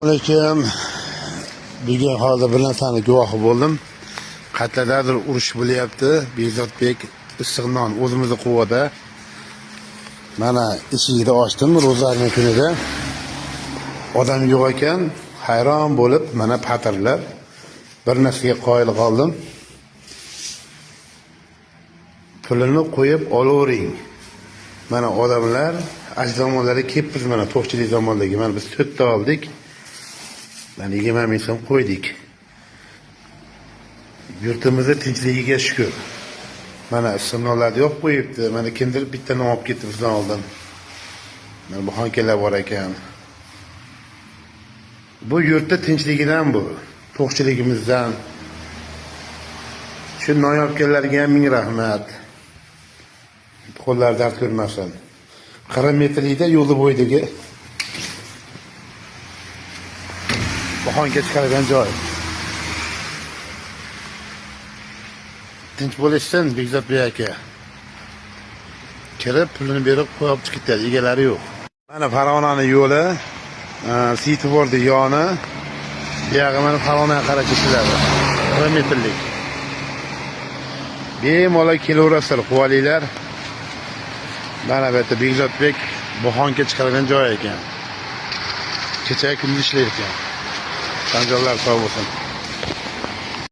Lekin bugun hozir bir narsani guvohi bo'ldim. Qayerdadir urush bo'lyapti. Bekzodbek issiqnon o'zimizni quvada. Mana eshigini ochdim ro'zlarning kunida. Odam yo'q ekan, hayron bo'lib mana patirlab bir narsaga qoyil qoldim. Pulini qo'yib olavering. Mana odamlar ajzamonlari kelib mana to'qchilik zamonligi mana biz 4 ta oldik. Ben 20 ming so'm qo'ydik. Yurtimizda tinchligiga shukr. Mana issiqnonlarni yo'q qo'yibdi. Mana kimdir bittani olib ketdi bizdan oldin. Mana bu xonkalar bor ekan. Bu yurtda tinchligidan bu, to'qchiligimizdan. Shu noyobkanlarga ham ming rahmat. Qo'llar dard ko'rmasin. 40 metrlikda yo'li bo'yidagi bahonga chiqargan joy. Tinch bo'lishsin Bekzodbek aka. Kirib pulini berib qo'yib chiqib ketadi, egalari yo'q. Mana Farg'onaning yo'li, Sitovordi yoni, bu yog'i mana Farg'onaga qarab ketiladi. 1 metrlik. Bemalol kelaverasizlar, quvalinglar. Mana bu yerda Bekzodbek bahonga chiqargan joy ekan. Kecha kunduz ishlaydi ekan. Janjallar sog' bo'lsin.